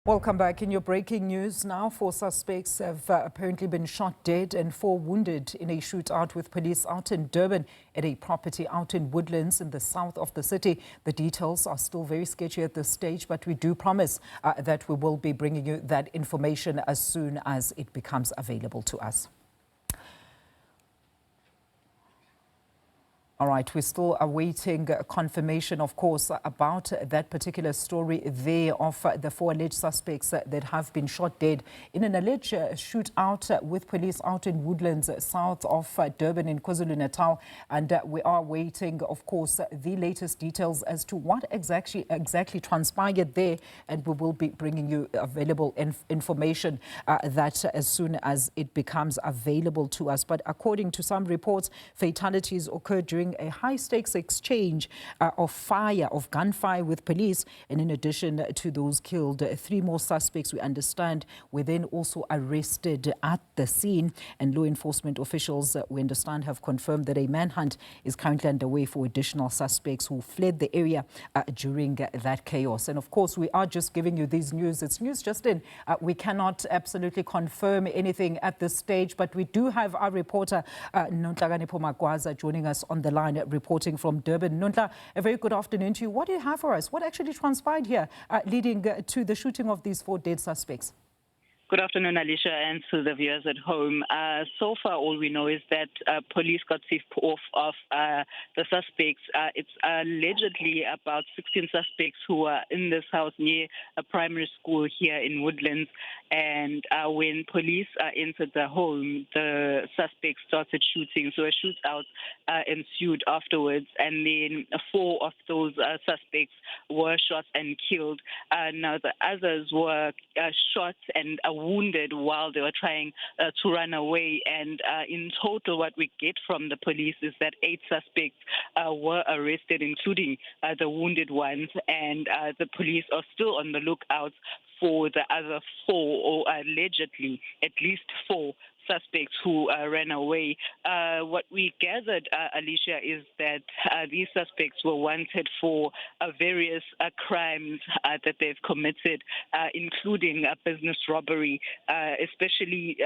Welcome back. In your breaking news now, 4 suspects have apparently been shot dead and 4 wounded in a shootout with police out in Durban at a property out in Woodlands in the south of the city. The details are still very sketchy at this stage, but we do promise that we will be bringing you that information as soon as it becomes available to us. All right, we're still awaiting confirmation, of course, about that particular story there of the 4 alleged suspects that have been shot dead in an alleged shootout with police out in Woodlands, south of Durban in KwaZulu-Natal. And we are waiting, of course, the latest details as to what exactly transpired there. And we will be bringing you available information that as soon as it becomes available to us. But according to some reports, fatalities occurred during a high-stakes exchange of gunfire with police. And in addition to those killed, 3 more suspects, we understand, were then also arrested at the scene. And law enforcement officials, we understand, have confirmed that a manhunt is currently underway for additional suspects who fled the area during that chaos. And of course, we are just giving you these news. It's news just in. We cannot absolutely confirm anything at this stage, but we do have our reporter, Nonhlakanipho Magwaza, joining us on the line, reporting from Durban. Nontla, a very good afternoon to you. What do you have for us? What actually transpired here leading to the shooting of these 4 dead suspects? Good afternoon, Alicia, and to the viewers at home. So far, all we know is that police got tipped off of the suspects. It's allegedly about 16 suspects who are in this house near a primary school here in Woodlands. And when police entered the home, the suspects started shooting. So a shootout ensued afterwards. And then 4 of those suspects were shot and killed. Now, the others were shot and wounded while they were trying to run away. And in total, what we get from the police is that 8 suspects were arrested, including the wounded ones. And the police are still on the lookout for the other 4, or allegedly at least 4 suspects who ran away. What we gathered, Alicia, is that these suspects were wanted for various crimes that they've committed, including business robbery, especially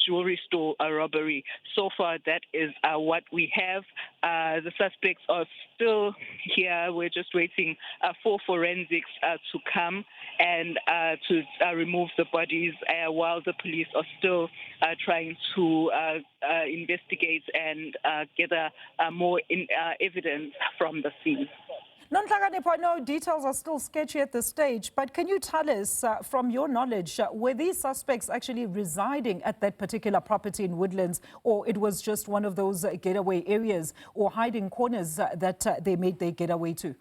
jewelry store robbery. So far, that is what we have. The suspects are still here. We're just waiting for forensics to come and to remove the bodies while the police are still trying to investigate and gather more evidence from the scene. Nonhlakanipho, I know details are still sketchy at this stage, but can you tell us, from your knowledge, were these suspects actually residing at that particular property in Woodlands, or it was just one of those getaway areas or hiding corners that they made their getaway to?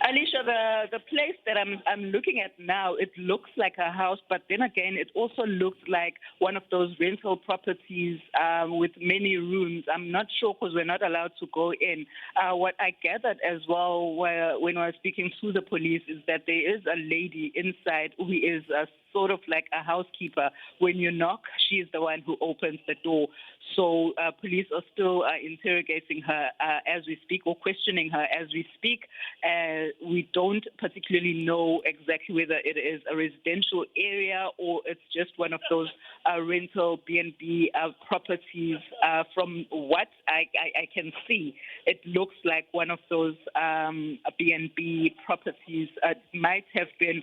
Alicia, the place that I'm looking at now, it looks like a house, but then again, it also looks like one of those rental properties with many rooms. I'm not sure because we're not allowed to go in. What I gathered as well when I was speaking to the police is that there is a lady inside who is sort of like a housekeeper. When you knock, she is the one who opens the door. So police are still interrogating her as we speak, or questioning her as we speak. We don't particularly know exactly whether it is a residential area or it's just one of those rental B&B properties. From what I can see, it looks like one of those B&B properties. Might have been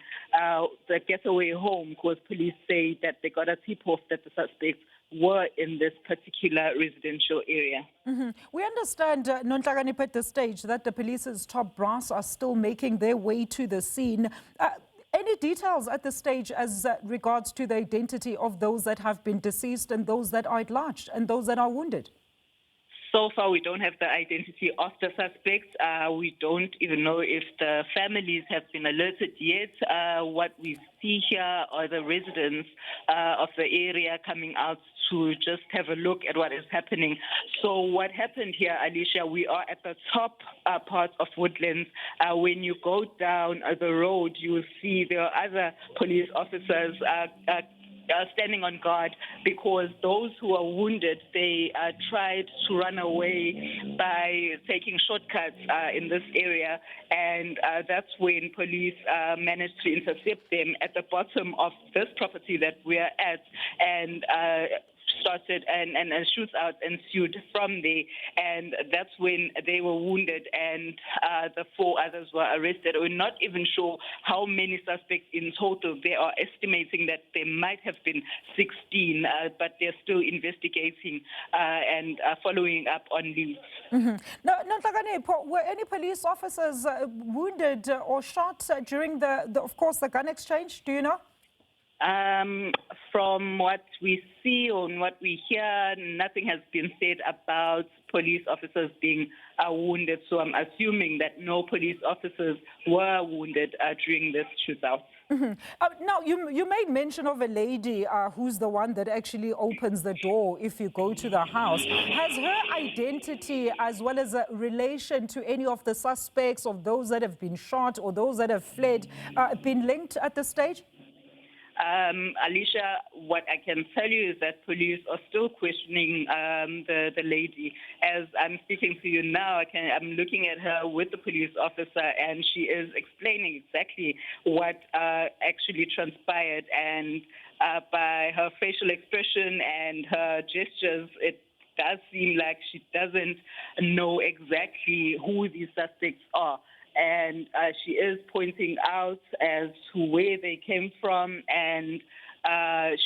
the getaway home, because police say that they got a tip-off that the suspects were in this particular residential area. Mm-hmm. We understand, Nonhlakanipho, at this stage that the police's top brass are still making their way to the scene. Any details at this stage as regards to the identity of those that have been deceased and those that are at large and those that are wounded? So far, we don't have the identity of the suspects. We don't even know if the families have been alerted yet. What we see here are the residents of the area coming out to just have a look at what is happening. So what happened here, Alicia, we are at the top part of Woodlands. When you go down the road, you will see there are other police officers standing on guard because those who are wounded, they tried to run away by taking shortcuts in this area, and that's when police managed to intercept them at the bottom of this property that we are at, and started and a shootout ensued from there, and that's when they were wounded and the 4 others were arrested. We're not even sure how many suspects in total. They are estimating that there might have been 16, but they're still investigating and following up on leads. Now, Nonhlakanipho, were any police officers wounded or shot during of course, the gun exchange? Do you know? From what we see or what we hear, nothing has been said about police officers being wounded. So I'm assuming that no police officers were wounded during this shootout. Now, you made mention of a lady who's the one that actually opens the door if you go to the house. Has her identity as well as a relation to any of the suspects, of those that have been shot or those that have fled, been linked at this stage? Alicia, what I can tell you is that police are still questioning the lady. As I'm speaking to you now, I'm looking at her with the police officer, and she is explaining exactly what actually transpired. And by her facial expression and her gestures, it does seem like she doesn't know exactly who these suspects are. And she is pointing out as to where they came from, and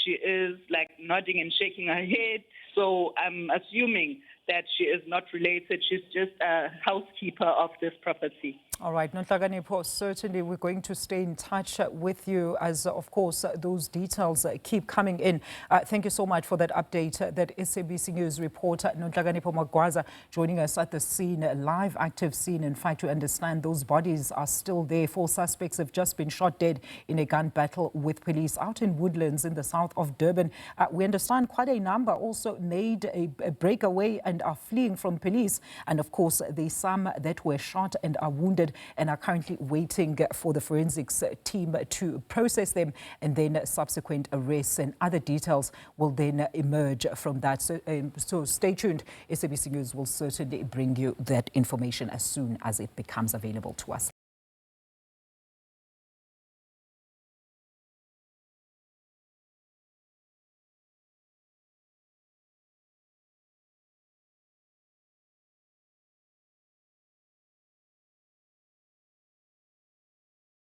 she is like nodding and shaking her head. So I'm assuming that she is not related. She's just a housekeeper of this property. All right, Nonhlakanipho, certainly we're going to stay in touch with you as, of course, those details keep coming in. Thank you so much for that update. That SABC News reporter Nonhlakanipho Magwaza joining us at the scene, a live, active scene. In fact, to understand those bodies are still there. 4 suspects have just been shot dead in a gun battle with police out in Woodlands in the south of Durban. We understand quite a number also made a breakaway and are fleeing from police. And of course, there's some that were shot and are wounded and are currently waiting for the forensics team to process them, and then subsequent arrests and other details will then emerge from that. So stay tuned. SABC News will certainly bring you that information as soon as it becomes available to us.